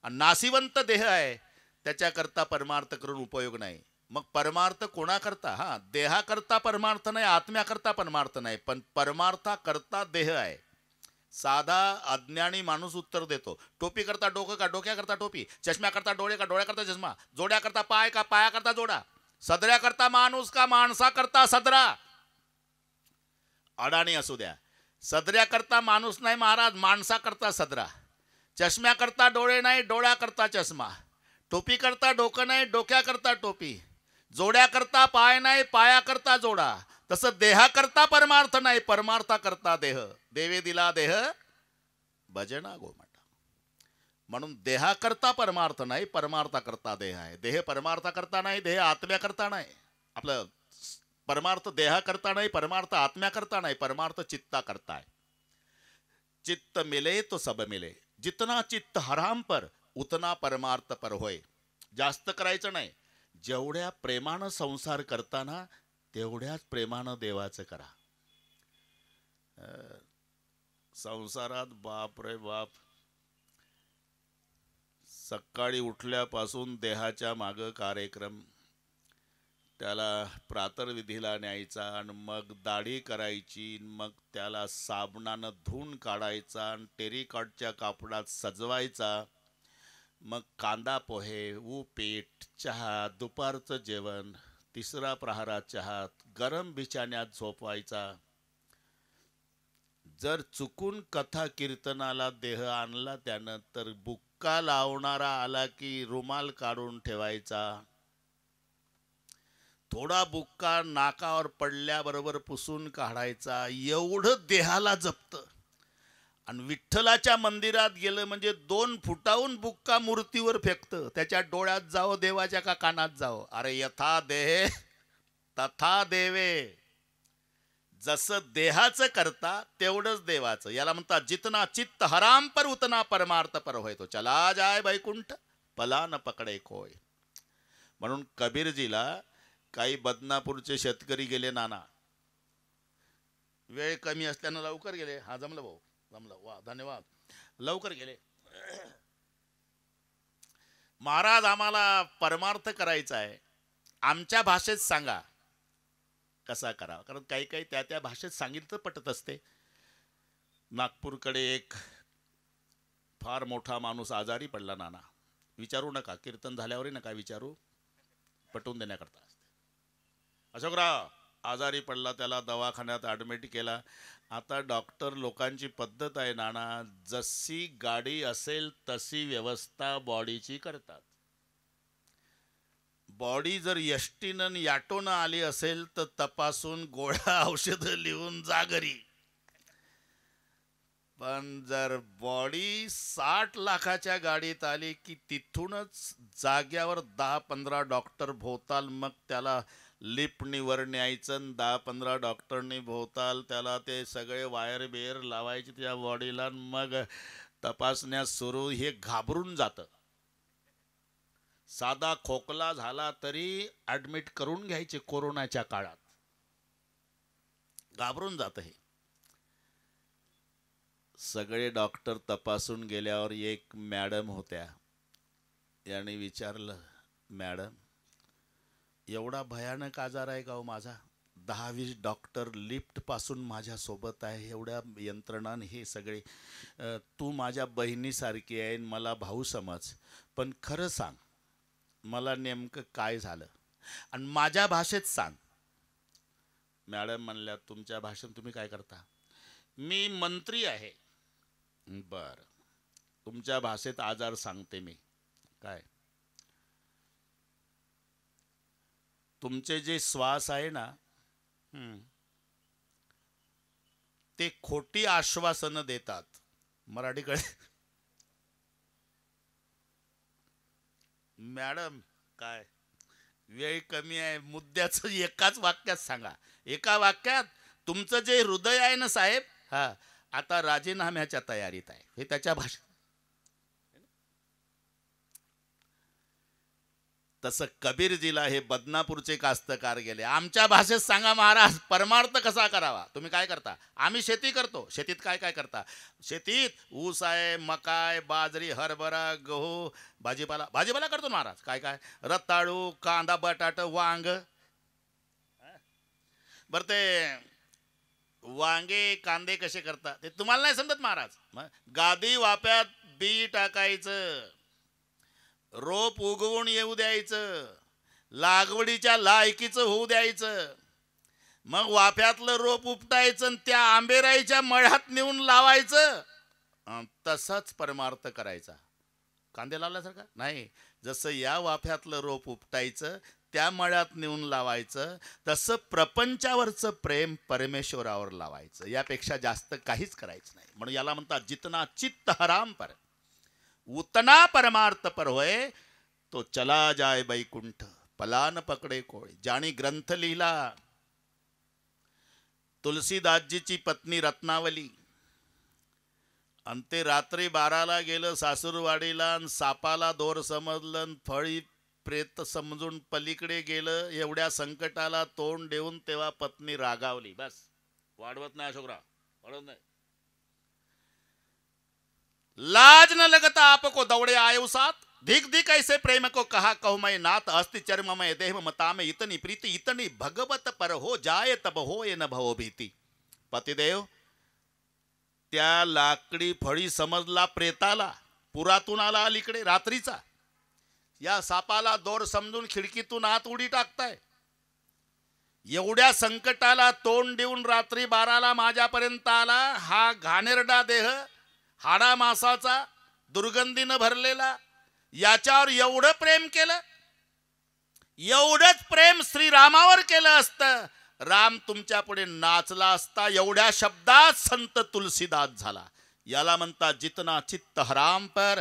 आणि नासिवंत देह आहे, त्याच्याकरता परमार्थ करून उपयोग नाही. मग परमार्थ कोणाकरता? हा, देहाकरता परमार्थ नाही, आत्म्याकरता परमार्थ नाही, पण परमार्थाकरता देह आहे. साधा अज्ञानी माणूस उत्तर देतो, टोपी करता डोकं का डोक्याकरता टोपी, चष्म्या करता डोळे का डोळ्याकरता चष्मा, जोड्या करता पाय का पायाकरता जोडा, सदऱ्या करता माणूस का माणसा करता सदरा. अडाणी असू द्या, सदऱ्या करता माणूस नाही महाराज, माणसा करता सदरा. चष्म्या करता डोळे नाही, डोळ्या करता चष्मा. टोपी करता डोकं नाही, डोक्या करता टोपी. जोड्या करता पाय नाही, पाया करता जोडा. तसं देहा करता परमार्थ नाही, परमार्था करता देह. देवे दिला देह भजना गोमाता. म्हणून देहाकरता परमार्थ नाही, परमार्था करता देह आहे. देह परमार्था करता नाही, देह आत्म्या करता नाही. आपलं परमार्थ देहा करता नाही, परमार्थ आत्म्या करता नाही, परमार्थ चित्ता करता है. चित्त मिले तो सब मिले, जितना चित्त हराम पर उतना परमार्थ पर होय. जास्त करायचं नाही, जेवढ्या प्रेमानं संसार करताना तेवढ्याच प्रेमानं देवाचं करा. संसारात बाप रे बाप, सकाळी उठल्यापासून देहाच्या मागं कार्यक्रम, त्याला प्रातर्विधीला न्यायचा, आणि मग दाढी करायची, मग त्याला साबणानं धुवून काढायचा आणि टेरिकॉटच्या कापडात सजवायचा, मग कांदा पोहे, उपीट, चहा, दुपारचं जेवण, तिसरा प्रहारात चहा, गरम बिछाण्यात झोपवायचा. जर चुकून कथा कीर्तनाला देह आणला त्यानं, तर बुक्का लावणारा आला की रुमाल काढून ठेवायचा. थोडा बुक्का नाकावर पडल्याबरोबर पुसून काढायचा. एवढं देहाला जपतं. आणि विठ्ठलाच्या मंदिरात गेलं म्हणजे 2 फुटाहून बुक्का मूर्तीवर फेकतं. त्याच्या डोळ्यात जावं देवाच्या का कानात जावं. अरे यथा देहे तथा देवे. जसं देहाचं करता तेवढंच देवाचं. याला म्हणतात जितना चित्त हराम पर उतना परमार्थ पर होय. तो चला जाय बैकुंठ पला न पकडे कोय. म्हणून कबीरजीला काही बदनापूरचे शेतकरी गेले नाना, वेळ कमी असल्यानं लवकर गेले. हा जमलं भाऊ, जमलं, वा धन्यवाद, लवकर गेले. महाराज आम्हाला परमार्थ करायचा आहे, आमच्या भाषेत सांगा कसा करावा. कारण काही काही त्या त्या भाषेत सांगितलं पटत असते. नागपूरकडे एक फार मोठा माणूस आजारी पडला नाना. विचारू नका, कीर्तन झाल्यावरही नका विचारू, पटवून देण्याकरता असते. अशोकराव आजारी पडला, त्याला दवाखान्यात ॲडमिट केला. आता डॉक्टर लोकांची पद्धत आहे नाना, जशी गाडी असेल तशी व्यवस्था बॉडीची करतात. बॉडी जर यष्टीनं याटोनं आली असेल तर तपासून गोळ्या औषधं लिहून जा घरी. पण जर बॉडी 60 लाखाच्या गाडीत आली की तिथूनच जाग्यावर 10-15 डॉक्टर भोवताल. मग त्याला लिफ्टनीवर न्यायचं, 10-15 डॉक्टरनी भोवताल, त्याला ते सगळे वायर बियर लावायचे त्या बॉडीला, मग तपासण्या सुरू. हे घाबरून जातं. साधा खोकला झाला तरी ॲडमिट करून घ्यायचे कोरोनाच्या काळात, घाबरून जातं हे. सगळे डॉक्टर तपासून गेल्यावर एक मॅडम होत्या, याने विचारलं, मॅडम एवढा भयानक आजार आहे का हो माझा? 10-20 डॉक्टर लिफ्टपासून माझ्यासोबत आहे, एवढ्या यंत्रणाने हे सगळे. तू माझ्या बहिणीसारखी आहे, मला भाऊ समज, पण खरं सांग मला नेमकं काय झालं आणि माझ्या भाषेत सांग. मॅडम म्हणल्या, तुमच्या भाषेत तुम्ही काय करता? मी मंत्री आहे. बर, तुमच्या भाषेत आजार सांगते मी. काय? तुमचे जे श्वास आहे ना, ते खोटी आश्वासनं देतात. मराठीकडे मॅडम काय वेळ कमी आहे, मुद्द्याचं एकाच वाक्यात सांगा. एका वाक्यात तुमचं जे हृदय आहे ना साहेब, हा आता राजीनाम्याच्या तयारीत आहे, हे त्याच्या भाषेत. तसं कबीरजीला हे बदनापूरचे कास्तकार गेले. आमच्या भाषेत सांगा महाराज, परमार्थ कसा करावा. तुम्ही काय करता? आम्ही शेती करतो. शेतीत काय काय करता? शेतीत ऊस आहे, मका आहे, बाजरी, हरभरा, गहू, भाजीपाला. भाजीपाला करतो महाराज. काय काय? रताळू, कांदा, बटाट, वांग. बरं ते वांगे कांदे कसे करता ते तुम्हाला नाही समजत महाराज. गादी वाप्यात बी टाकायचं, रोप उगवून येऊ द्यायचं, लागवडीच्या लायकीचं होऊ द्यायचं, मग वाफ्यातलं रोप उपटायचं आणि त्या आंबेराईच्या मळ्यात नेऊन लावायचं. तसंच परमार्थ करायचा. कांदे लावल्यासारखा नाही. जसं या वाफ्यातलं रोप उपटायचं, त्या मळ्यात नेऊन लावायचं, तसं प्रपंचावरचं प्रेम परमेश्वरावर लावायचं. यापेक्षा जास्त काहीच करायचं नाही. म्हणून याला म्हणतात जितना चित्त हराम पर उतना परमार्थ पर होय, तो चला जाय बैकुंठ पलान पकडे कोळे. ज्याने ग्रंथ लिहिला तुलसीदासजीची पत्नी रत्नावली, आणि ते रात्री 12ला गेलं सासूरवाडीला, आणि सापाला दोर समजलं, फळी प्रेत समजून पलीकडे गेलं. एवढ्या संकटाला तोंड देऊन तेव्हा पत्नी रागावली. बस, वाढवत नाही अशोकराव, वाढवत नाही. लाज न लगता आपको दौड़े आयो साथ, धिक धिक ऐसे प्रेम को कहा कहु मैं नाथ, अस्ति चर्म में देह मता में इतनी प्रीति, इतनी भगवत पर हो जाए तब हो ये न भवो भीति. पतिदेव त्या लाकडी फळी समजला प्रेताला, पुरातून आला अलीकडे रात्रीचा, या सापाला दोर समजून खिडकीतून आत उडी टाकताय. एवढ्या संकटाला तोंड देऊन रात्री 12ला माझ्यापर्यंत आला. हा घाणेरडा देह, हाडा मासाचा, दुर्गंधीनं भरलेला, याच्यावर एवढं प्रेम केलं. एवढंच प्रेम श्रीरामावर केलं असतं, राम तुमच्या पुढे नाचला असता. एवढ्या शब्दात संत तुलसीदास झाला. याला म्हणतात जितना चित्त हराम पर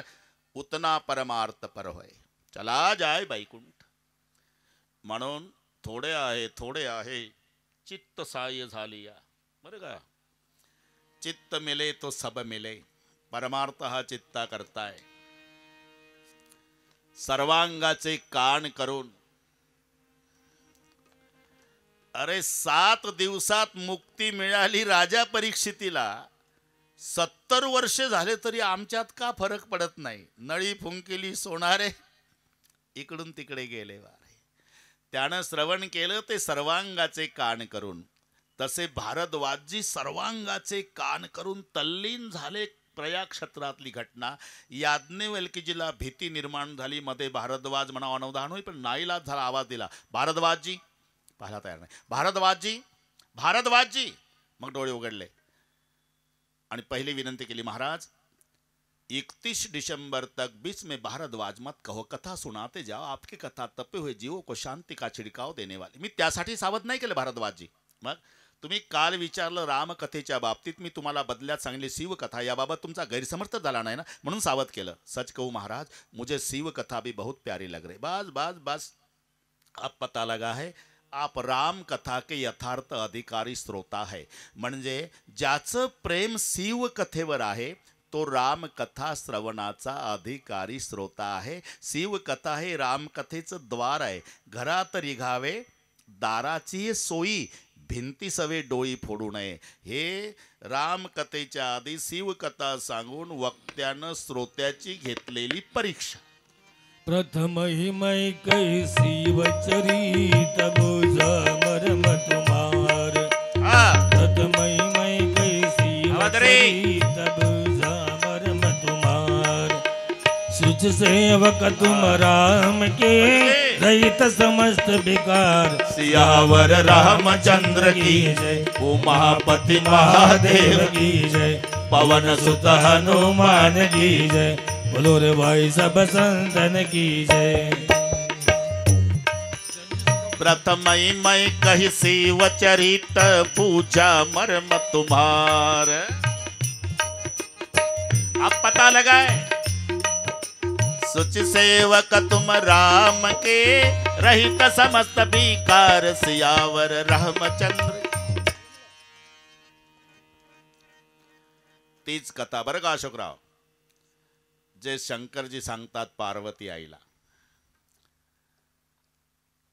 उतना परमार्थ पर होय, चला जाय बैकुंठ. म्हणून थोडे आहे चित्त साय झाली या. बरं का? चित्त मिले तो सब मिले. परमार्थ हा चित्ता करताय. सर्वांगाचे कान करून, अरे 7 दिवसात मुक्ती मिळाली राजा परीक्षितीला. 70 वर्ष झाले तरी आमच्यात का फरक पडत नाही. नळी फुंकिली सोनारे, इकडून तिकडे गेले वारे. त्यानं श्रवण केलं ते सर्वांगाचे कान करून. तसे भारद्वाजजी सर्वांगाचे कान करून तल्लीन झाले. प्रयाग क्षेत्रातली घटना. याज्ञवल्क्यजीला भीती निर्माण झाली. मध्ये भारद्वाज म्हणा अनवधान होई, पण नाईलाज झाला, आवाज दिला, भारद्वाजजी. पाहायला तयार नाही. भारद्वाजजी. मग डोळे उघडले आणि पहिली विनंती केली, महाराज 31 दिसंबर तक बीच में भारद्वाज मत कहो, कथा सुनाते जाओ, आपकी कथा तपे हुए जीवों को शांति का छिड़काव देने वाली. मी त्यासाठी सावध नाही केलं भारद्वाजजी. मग तुम्ही काल विचारलं रामकथेच्या बाबतीत, मी तुम्हाला बदल्यात सांगितली शिवकथा. याबाबत तुमचा गैरसमर्थ झाला नाही ना, म्हणून सावध केलं. सच कहूं महाराज, मुझे शिवकथा भी बहुत प्यारी लग रही. बस अब पता लगा है आप राम कथा के यथार्थ अधिकारी श्रोता है. म्हणजे ज्याचं प्रेम शिव कथेवर आहे तो रामकथा श्रवणाचा अधिकारी श्रोता आहे. शिवकथा हे रामकथेचं द्वार आहे. घरात रिघावे दाराची सोयी, भिंती सवे डोळी फोडू नये. हे रामकथेच्या आधी शिवकथा सांगून वक्त्यानं श्रोत्याची घेतलेली परीक्षा. प्रथम हिमय कैसी वचरित बुझा मर्म तुम्हार. प्रथम हिमय कैसी वचरित बुझा मर्म तुम्हार. सुच सेवक तुम राम के रहित समस्त विकार. सियावर रामचंद्र की जय, उमापति महादेव की जय, पवन सुत हनुमान की जय, बोलो रे भाई सब संतन की जय. प्रथम मैं कही शिव चरित पूजा मर्म तुम्हार. अब पता लगाए सुच सेवक तुम राम के रहित समस्त विकार. सियावर रामचंद्र. तीच कथा बरं का अशोकराव, जे शंकरजी सांगतात पार्वती आईला.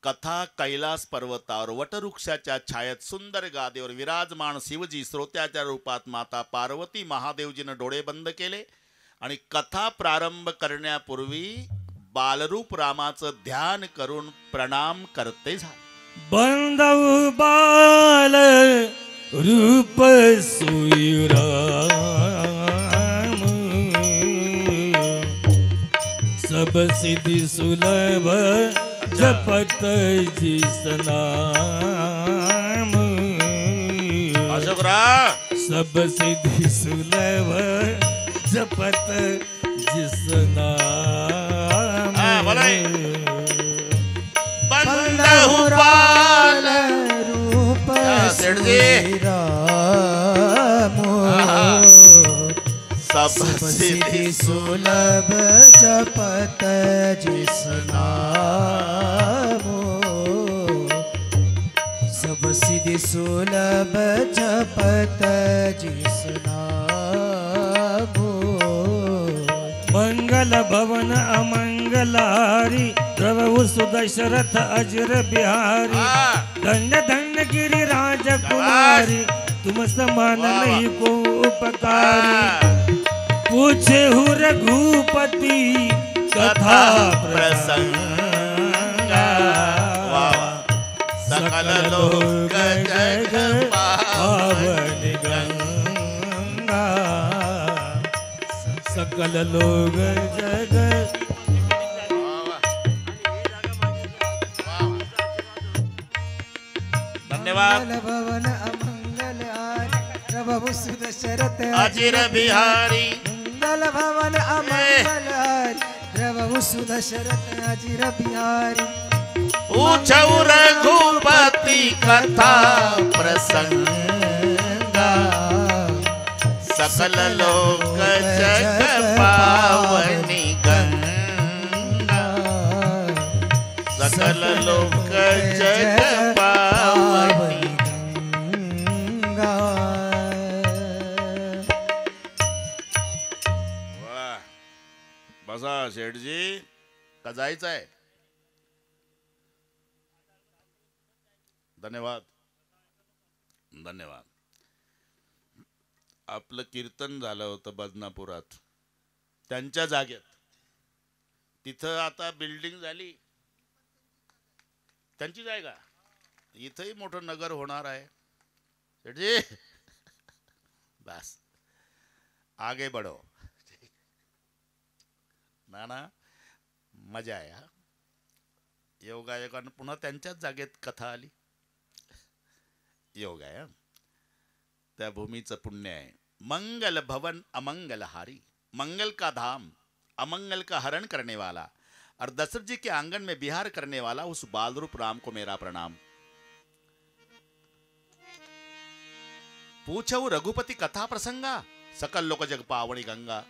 कथा कैलास पर्वतावर वटवृक्षाच्या छायेत सुंदर गादीवर विराजमान शिवजी श्रोत्याच्या रूपात माता पार्वती महादेवजीनं डोळे बंद केले आणि कथा प्रारंभ करण्यापूर्वी बालरूप रामाचं ध्यान करून प्रणाम करते झाले. बंदव बाल रूप सुराम सब सिद्धि सुलभ जपत जिस नाम. अशोकराव सब सिद्धि सुलभ जपत जिस नाम. बोलाय. बंदहु बाल रूप सेठजी. राम सब सिद्धि सुलभ जपत जिस नाम. सब सिद्धि सुलभ जपत जिस नाम. मंगल भवन अमंगलारी प्रभु सुदशरथ अजर बिहारी. दंड दंड गिरि राजकुमारी तुम समान नहीं को उपकारी. पूछे हु रघुपति कथा प्रसंगा. सकल लोक जग पावन गंगा. सकल लोक जग धन्यवाद. मंगल भवन अमंगल हारी प्रभु सुदशरथ अजिर बिहारी. मंगल भवन अमंगल हारी प्रभु सुदशरथ अजिर बिहारी. पूछऊ रघुपति कथा प्रसंगा. सकल लोक जग पावनी गंगा. सकल लोक जग पावनी. गंगा. वाह. बसा शेठजी, का जायचं आहे? धन्यवाद धन्यवाद. आपलं कीर्तन झालं होतं बदनापुरात, त्यांच्या जागेत. तिथं आता बिल्डिंग झाली, त्यांची जागा. इथंही मोठं नगर होणार आहे. शेठजी बस आगे बढ़ो. ना मजा आहे. योगायोगानं पुन्हा त्यांच्याच जागेत कथा आली. योग आहे. त्या भूमीचं पुण्य आहे. मंगल भवन अमंगल हारी. मंगल का धाम, अमंगल का हरण करने वाला और दशरथ जी के आंगन में बिहार करने वाला उस बालरूप राम को मेरा प्रणाम. पूछऊ रघुपति कथा प्रसंगा. सकल लोक जग पावनी गंगा.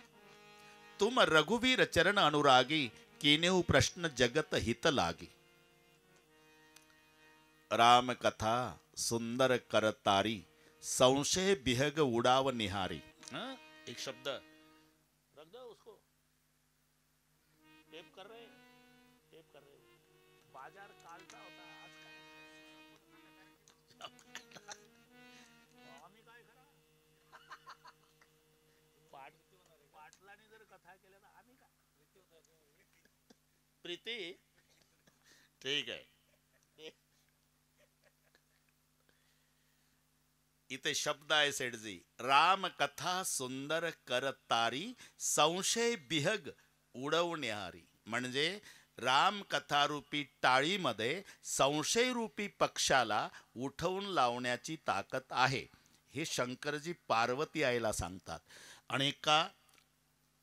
तुम रघुवीर चरण अनुरागी. कीनेहु प्रश्न जगत हित लागी. राम कथा सुंदर करतारी. संशय बिहग उड़ाव निहारी. एक शब्द रख दो उसको. टेप कर रहे बाजार कालचा होता आज काय. आम्ही काय करा. पाटलाने जर कथा केल्या तर आम्ही का. प्रीती ठीक आहे. इथे शब्द आहे सेठजी. राम कथा सुंदर करतारी. संशय बिहग उडवण्यारी. म्हणजे राम कथा रूपी टाळीमध्ये संशय रूपी पक्षाला उठवून लावण्याची ताकद आहे. हे शंकरजी पार्वती आईला सांगतात. आणि का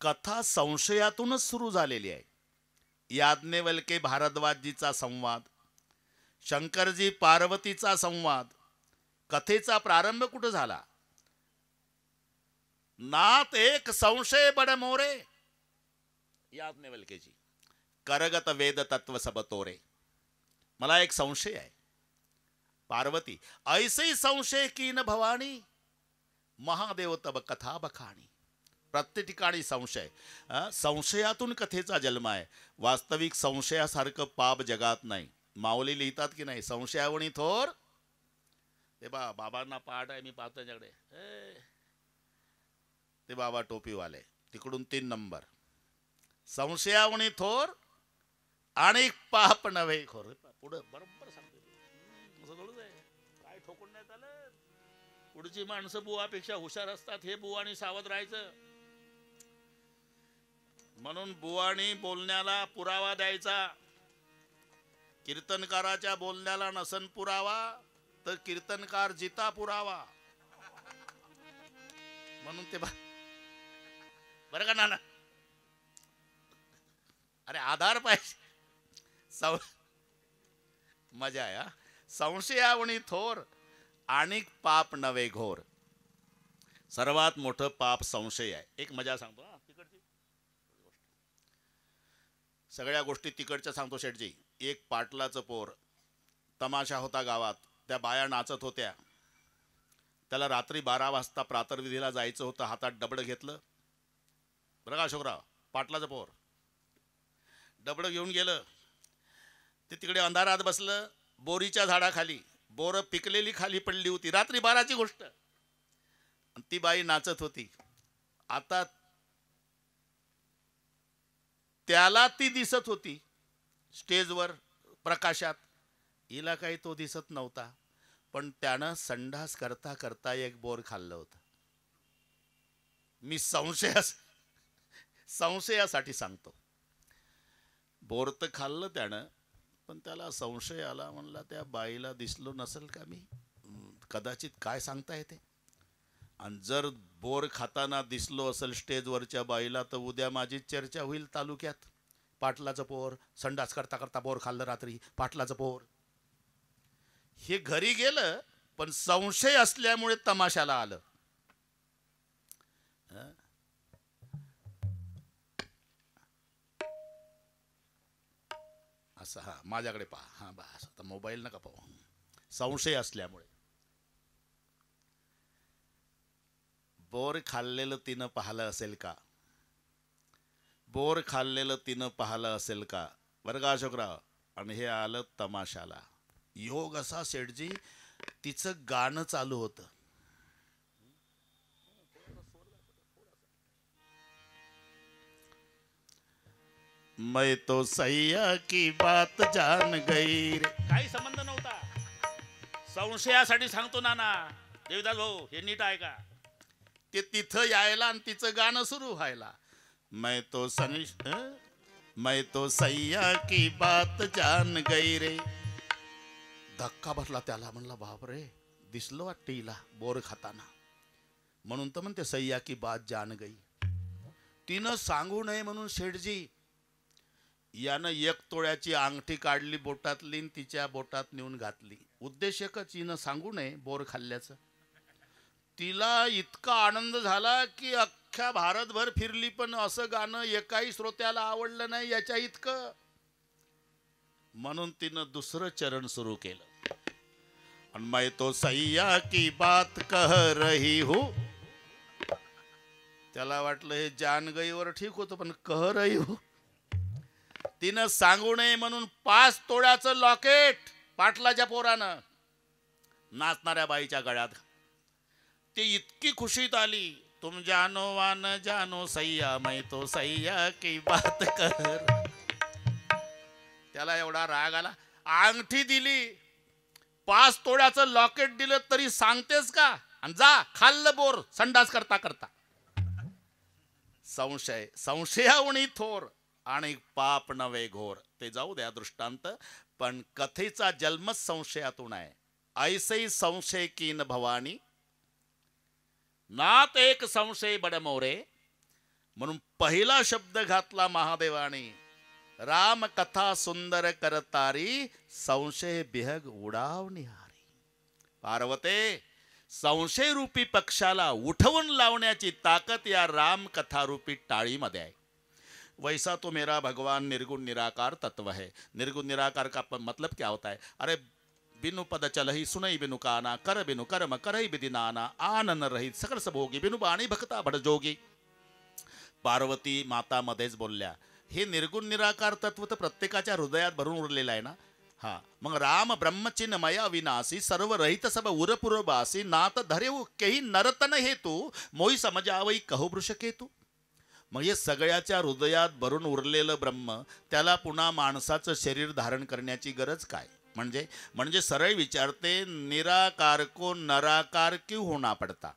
कथा संशयातूनच सुरू झालेली आहे. याज्ञवल्के भारद्वाजजीचा संवाद, शंकरजी पार्वतीचा संवाद. कथेचा प्रारंभ कुठं झाला? नात एक संशय बड मोरे. याज्ञवल्केजी. करगत वेद तत्व सब तोरे. मला एक संशय आहे. पार्वती. ऐसे संशय कीन भवानी. महादेव तब कथा बखाणी. प्रत्येक ठिकाणी संशय. संशयातून कथेचा जन्म आहे. वास्तविक संशयासारखं पाप जगात नाही. माऊली लिहितात की नाही, संशयावणी थोर. ते बाबांना पाठ आहे, मी पाहतो त्याच्याकडे. ते बाबा टोपीवाले तिकडून 3 नंबर. संशयावणी थोर आणि पाप नव्हे खोर. पुढे बरोबर सांगतो. काय ठोकून नाही चालत. पुढची माणसं बुवापेक्षा हुशार असतात, हे बुवानी सावध राहायचं. म्हणून बुवानी बोलण्याला पुरावा द्यायचा. कीर्तनकाराच्या बोलण्याला नसन पुरावा तर कीर्तनकार जिता पुरावा. म्हणून ते बरं का नाना, अरे आधार पाहिजे. मजा आहे. संशयावणी थोर आणि पाप नवे घोर. सर्वात मोठं पाप संशय आहे. एक मजा सांगतो तिकडची, सगळ्या गोष्टी तिकडच्या सांगतो शेठजी. एक पाटलाचं पोर, तमाशा होता गावात, त्या बाया नाचत होत्या. त्याला रात्री 12 वाजता प्रातर्विधीला जायचं होतं. हातात डबडं घेतलं बरं का अशोकराव, पाटलाचं पोर डबडं घेऊन गेलं. ते तिकडे अंधारात बसलं, बोरीच्या झाडाखाली. बोरं पिकलेली खाली पडली होती. रात्री 12ची गोष्ट. ती बाई नाचत होती. आता त्याला ती दिसत होती स्टेजवर प्रकाशात, हिला काही तो दिसत नव्हता. पण त्यानं संडास करता करता एक बोर खाल्लं होतं. मी संशयासाठी सांगतो. बोर तर खाल्लं त्यानं, पण त्याला संशय आला. म्हणला त्या बाईला दिसलो नसेल का मी, कदाचित काय सांगता येते. आणि जर बोर खाताना दिसलो असेल स्टेजवरच्या बाईला तर उद्या माझी चर्चा होईल तालुक्यात. पाटलाचं पोर संडास करता करता बोर खाल्लं रात्री, पाटलाचं पोर. हे घरी गेलं, पण संशय असल्यामुळे तमाशाला आलं. असं हा माझ्याकडे पहा. हा बस, आता मोबाईल नका पाहू. संशय असल्यामुळे बोर खाल्लेलं तिनं पाहिलं असेल का, बोर खाल्लेलं तिनं पाहिलं असेल का बरं का अशोकराव. आणि हे आलं तमाशाला. योग असा शेठजी, तिचं गाणं चालू होतं. मैं तो सैया की बात जान गई रे. काही संबंध नव्हता. संशयासाठी सांगतो नाना देवदास भाऊ, हे नीट आहे का. ते तिथं यायला आणि तिचं गाणं सुरू व्हायला. मैं तो सैया की बात जान गई रे. धक्का बसला त्याला. म्हणला बापरे, दिसलो वाटतं हिला बोर खाताना. म्हणून तर म्हणते सैया की बात जान गई. तिनं सांगू नये म्हणून शेठजी यानं 1 तोळ्याची अंगठी काढली बोटातली, तिच्या बोटात नेऊन घातली. उद्देश एकच, हिनं सांगू नये बोर खाल्ल्याचं. तिला इतका आनंद झाला की अख्ख्या भारतभर फिरली, पण असं गाणं एकाही श्रोत्याला आवडलं नाही याच्या इतकं. म्हणून तिनं दुसरं चरण सुरू केलं. आणि मैं तो सैया की बात कह रही हूं. त्याला वाटलं हे जान गईवर ठीक होतं, पण कह रही हूं. तिनं सांगू नये म्हणून 5 तोळ्याचं लॉकेट पाटलाच्या पोरानं नाचणाऱ्या बाईच्या गळ्यात. ती इतकी खुशीत आली. तुम जानो वा न जानो सैया, मैं तो सैया की बात कर. त्याला एवढा राग आला. अंगठी दिली, 5 तोळ्याचं लॉकेट दिलं तरी सांगतेस का. आणि जा खाल्लं बोर संडास करता करता. संशयावणी थोर आणि पाप नवे घोर. ते जाऊ द्या दृष्टांत, पण कथेचा जन्मच संशयातून आहे. ऐसे संशय कीन भवानी, नात एक संशय बडमोरे. म्हणून पहिला शब्द घातला महादेवाने. राम कथा सुंदर करतारी, संशय बिहग उडाव निहारी. पार्वते, संशय रूपी पक्षाला उठवून लावण्याची ताकद या राम कथा रूपी टाळीमध्ये आहे. वैसा तो मेरा भगवान निर्गुण निराकार तत्व है. निर्गुण निराकार का मतलब क्या होता है. अरे बिनु पद चलही सुनई बिनु काना, कर बिनु कर्म करही विधि नाना, आनन रहित सकल भोगी बिनु बाणी भक्ता भडजोगी. पार्वती माता मध्येच बोलल्या, हे निर्गुण निराकार तत्व तर प्रत्येकाच्या हृदयात भरून उरलेलं आहे ना. हा मग राम ब्रह्मचिन्मय अविनाशी सर्व रहित सब उरपुरबासी नात धरेऊ केही नरतन हेतू मोई समजावई कहू वृषकेतू. मग हे सगळ्याच्या हृदयात भरून उरलेलं ब्रह्म त्याला पुन्हा माणसाचं शरीर धारण करण्याची गरज काय. म्हणजे सरळ विचारते, निराकार को नराकार क्यों होना पडता.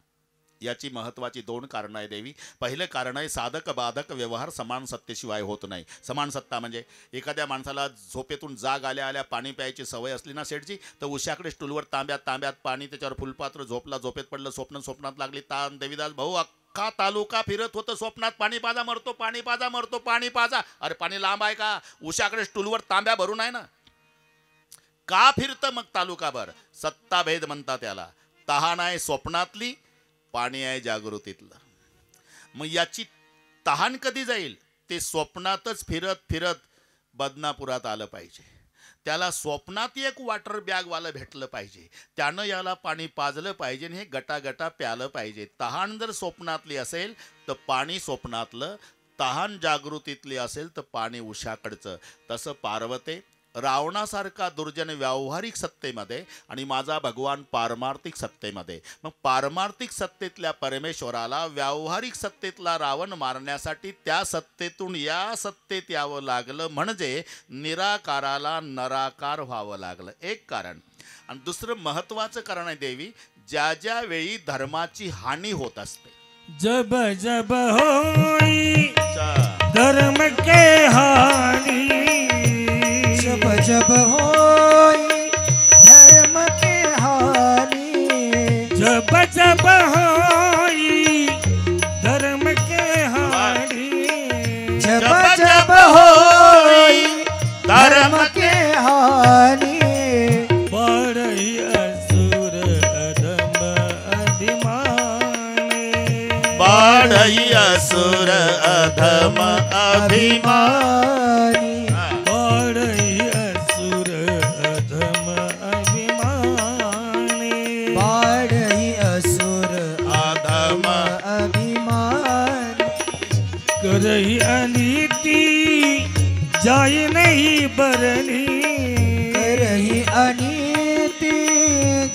याची महत्वाची 2 कारणं आहे देवी. पहिलं कारण आहे साधक बाधक व्यवहार समान सत्तेशिवाय होत नाही. समान सत्ता म्हणजे एखाद्या माणसाला झोपेतून जाग आल्या आल्या पाणी प्यायची सवय असली ना सेठजी, तर उशाकडे स्टूलवर तांब्यात पाणी, त्याच्यावर फुलपात्र, झोपला, झोपेत पडलं, स्वप्नात लागली ताण. देवीदास भाऊ अख्खा तालुका फिरत होतं, स्वप्नात पाणी पाजा मरतो, पाणी पाजा मरतो, पाणी पाजा. अरे पाणी लांब आहे का? उशाकडे स्टूलवर तांब्या भरून आहे ना. का फिरतं मग तालुकाभर? सत्ताभेद म्हणतात त्याला. तहान आहे स्वप्नातली, पाणी आहे जागृतीतलं. मग याची तहान कधी जाईल? ते स्वप्नातच फिरत फिरत बदनापुरात आलं पाहिजे. त्याला स्वप्नात एक वॉटर बॅगवालं भेटलं पाहिजे, त्यानं याला पाणी पाजलं पाहिजे आणि हे गटागटा प्यालं पाहिजे. तहान जर स्वप्नातली असेल तर पाणी स्वप्नातलं, तहान जागृतीतली असेल तर पाणी उशाकडचं. तसं पार्वते रावणासारखा दुर्जन व्यावहारिक सत्तेमध्ये आणि माझा भगवान पारमार्थिक सत्तेमध्ये. मग पारमार्थिक सत्तेतल्या परमेश्वराला व्यावहारिक सत्तेतला रावण मारण्यासाठी त्या सत्तेतून या सत्तेत यावं लागलं, म्हणजे निराकाराला नराकार व्हावं लागलं. एक कारण. आणि दुसरं महत्वाचं कारण आहे देवी, ज्या वेळी धर्माची हानी होत असते, जब जब होई धर्म के हानि, जब जब होई धर्म के हानि, जब जब होई धर्म के हानि, जब जब होई धर्म के हानि, बढ़ई असुर अधम अभिमानी, बढ़ई असुर अधम अभिमानी, बढ़ई असुर अधम अभिमानी, बढ़ई असुर अधम अभिमानी, करही अनीति जाय नहीं बरनी, करही अनीति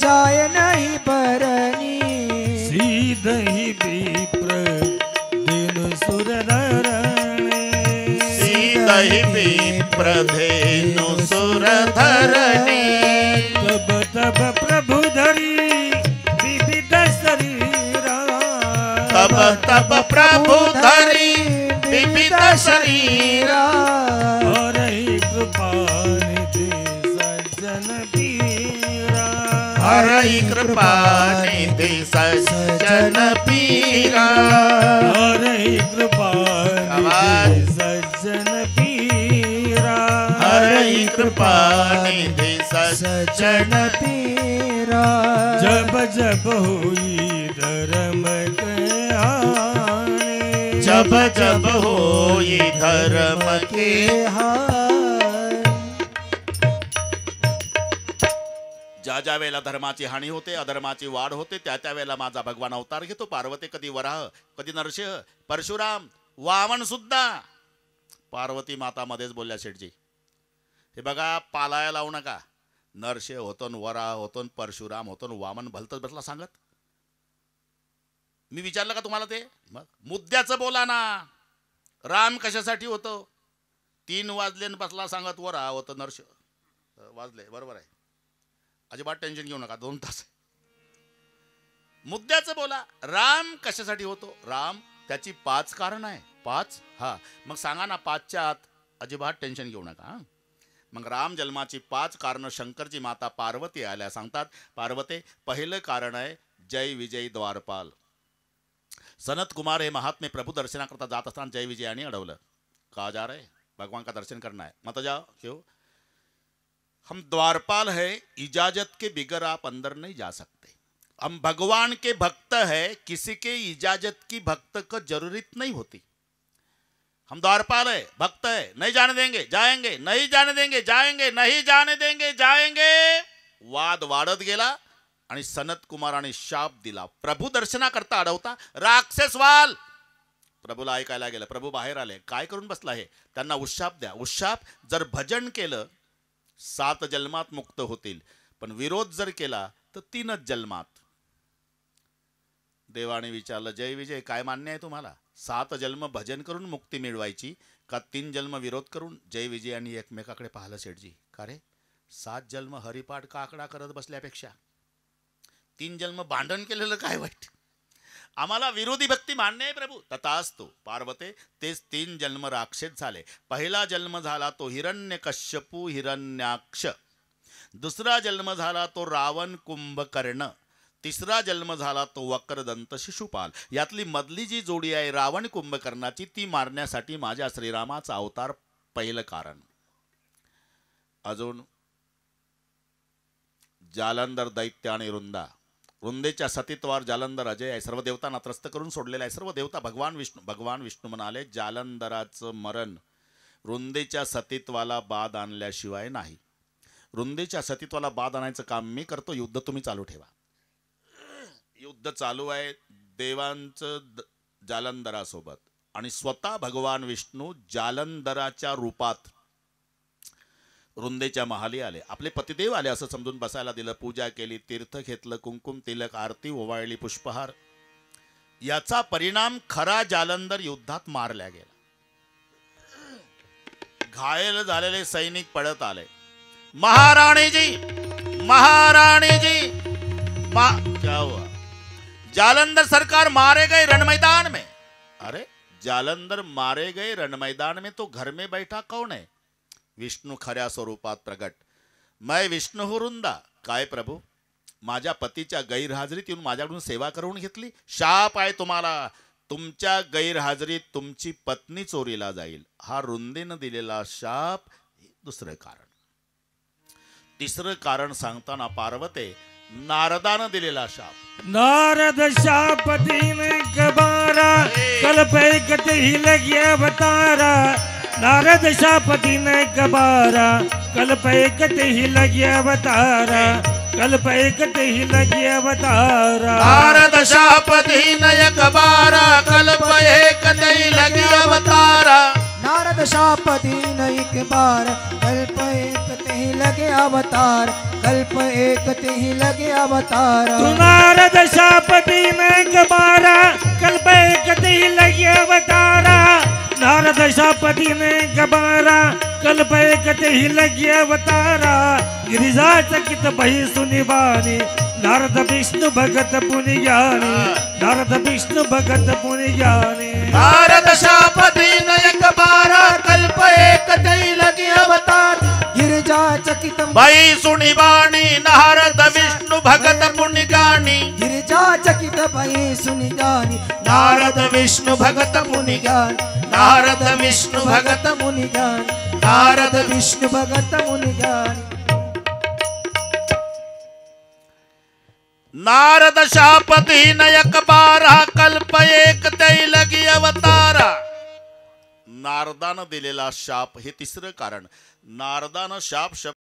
जाय नहीं बरनी, सीधहि विप्र दिन सुर धरणी, सीधहि विप्र धेनु सुर धरणी, तब तब प्रभु धरी विविध शरीरा, तब तब प्रभु धरी विविध शरीरा, हरहि कृपा निधि सज्जन पीरा, हरहि कृपा निधि सज्जन पीरा, हरहि कृपा निधि सज्जन पीरा, हरहि कृपा निधि सज्जन पीरा, जब जब हुई धर्म के हानि, जब जब होई धर्म के हानि, ज्या वेळेला धर्माची हानी होते, अधर्माची वाढ होते, त्या वेळेला माझा भगवान अवतार घेतो. पार्वती कधी वराह, कधी नरसिंह, परशुराम, वामन सुद्धा. पार्वती माता मध्येच बोलल्या, शेठजी हे बघा पालाया लावू नका. नरसिंह होतो, वराह होतो, परशुराम होतो, वामन भलतच बसला सांगत. मी विचारलं का तुम्हाला ते? मग मुद्द्याचं बोला ना. राम कशासाठी होतो? 3 वाजले बसला सांगत वराह होतं, नरसिंह वाजले. बरोबर आहे, अजिबात टेन्शन घेऊ नका, 2 तास. मुद्द्याचं बोला. राम कशासाठी होतो? राम त्याची 5 कारण आहे. 5 हा मग सांगा ना 5च्या आत. अजिबात टेन्शन घेऊ नका. मग राम जन्माची 5 कारणं शंकरची माता पार्वती आल्या सांगतात. पार्वते पहिलं कारण आहे जय विजय द्वारपाल. सनत कुमार हे महात्मे प्रभु दर्शनाकरता जात असताना जय विजयाने अडवलं. कहा जा रहे? भगवान का दर्शन करना है. मत जाओ. क्यों? हम द्वारपाल है, इजाजत के बिगर आप अंदर नहीं जा सकते. हम भगवान के भक्त है, किसी के इजाजत की भक्त को जरूरत नहीं होती. हम द्वारपाल है, भक्त है, नहीं जाने देंगे जाएंगे, नहीं जाने देंगे जाएंगे, नहीं जाने देंगे जाएंगे. वाद वाढत गेला आणि सनत कुमाराने शाप दिला. प्रभू दर्शनाकरता अडवता राक्षस वाल. प्रभूला ऐकायला गेलं. प्रभू बाहेर आले. काय करून बसला हे? त्यांना उशाप द्या. उशाप. जर भजन केलं 7 जन्मात मुक्त होतील, पण विरोध जर केला तर 3च जन्मात. देवाने विचारलं, जय विजय काय मान्य आहे तुम्हाला? 7 जन्म भजन करून मुक्ती मिळवायची का 3 जन्म विरोध करून? जय विजयांनी एकमेकाकडे पाहिलं सेठजी. का रे 7 जन्म हरिपाठ का आकडा करत बसल्यापेक्षा 3 जन्म भांडण केलेलं काय वाईट? आम्हाला विरोधी भक्ती मान्य आहे प्रभू. तथास्तु पार्वते. तेच 3 जन्म राक्षस झाले. पहिला जन्म झाला तो हिरण्यकश्यपू हिरण्याक्ष, दुसरा जन्म झाला तो रावण कुंभकर्ण, तिसरा जन्म झाला तो वक्रदंत शिशुपाल. यातली मधली जी जोडी आहे रावण कुंभकर्णाची, ती मारण्यासाठी माझ्या श्रीरामाचा अवतार पहिलं कारण. अजून जालंधर दैत्य आणि रुंदा. रुंदेच्या सतीत्वावर जालंधर अजय आहे. सर्व देवतांना त्रस्त करून सोडलेला आहे. सर्व देवता भगवान विष्णू म्हणाले, जालंधराचं मरण रुंदेच्या सतीत्वाला बाद आणल्याशिवाय नाही. रुंदेच्या सतीत्वाला बाद आणायचं काम मी करतो, युद्ध तुम्ही चालू ठेवा. युद्ध चालू आहे देवांचं जालंधरासोबत, आणि स्वतः भगवान विष्णू जालंधराच्या रूपात रुंदेच्या महाली आले. आपले पतिदेव आले असं समजून बसायला दिलं. पूजा केली, तीर्थ घेतलं, कुंकुम तिलक, आरती ओवाळली, पुष्पहार. याचा परिणाम खरा जालंधर युद्धात मारला गेला. घायल झालेले सैनिक पडत आले. महाराणीजी क्या हुआ? जालंधर सरकार मारे गए रण मैदान में. अरे जालंधर मारे गए रण मैदान में, तो घर में बैठा कौन है? विष्णू खऱ्या स्वरूपात प्रगट. मैं विष्णू हूं रुंदा. काय प्रभू? माझ्या पतीच्या गैरहाजरीत येऊन माझ्याकडून सेवा करून घेतली. शाप आहे तुम्हाला. तुमच्या गैरहाजरीत तुमची पत्नी चोरीला जाईल. हा रुंदेनं दिलेला शाप. दुसरं कारण. तिसरं कारण सांगताना पार्वते, नारदानं दिलेला शाप. नारद शाप दीन गबारा, कल्प एक ही लगी अवतारा. नारद शाप दीन गबारा, कल्प एक ही लगी अवतारा. कल्प एक ही लगी अवतारा. नारद शाप दीन गबारा, कल्प एक लगी अवतारा. नारद शाप दीन एक बार, कल्प एक ही लगे अवतार. कल्प एक ही लगे अवतार. तू नारद शाप दीन गबारा, कल्प एक ही लगी अवतारा. नारद शाप दीन गबारा, कल्प एक ही लगी अवतारा. गिरिजा चकित भई सुनि बानी, नारद विष्णु भगत पुनि ज्ञानी. नारद विष्णु भगत पुनि ज्ञानी. नारद शाप दीन गबारा, कल्प एक लगी अवतार. गिरिजा चकित बाई सुनी बाणी, नारद विष्णु भगत पुनि ज्ञानी. गिरिजा चकित भई सुनि जानी. नारद विष्णु भगत मुनि ज्ञान. नारद विष्णु भगत मुनि ज्ञान. नारद विष्णु भगत मुनि ज्ञान. नारद शाप दीन गबारा, कल्प एक लगी अवतारा. नारदानं दिलेला शाप हे तिसरं कारण. नारदानं शाप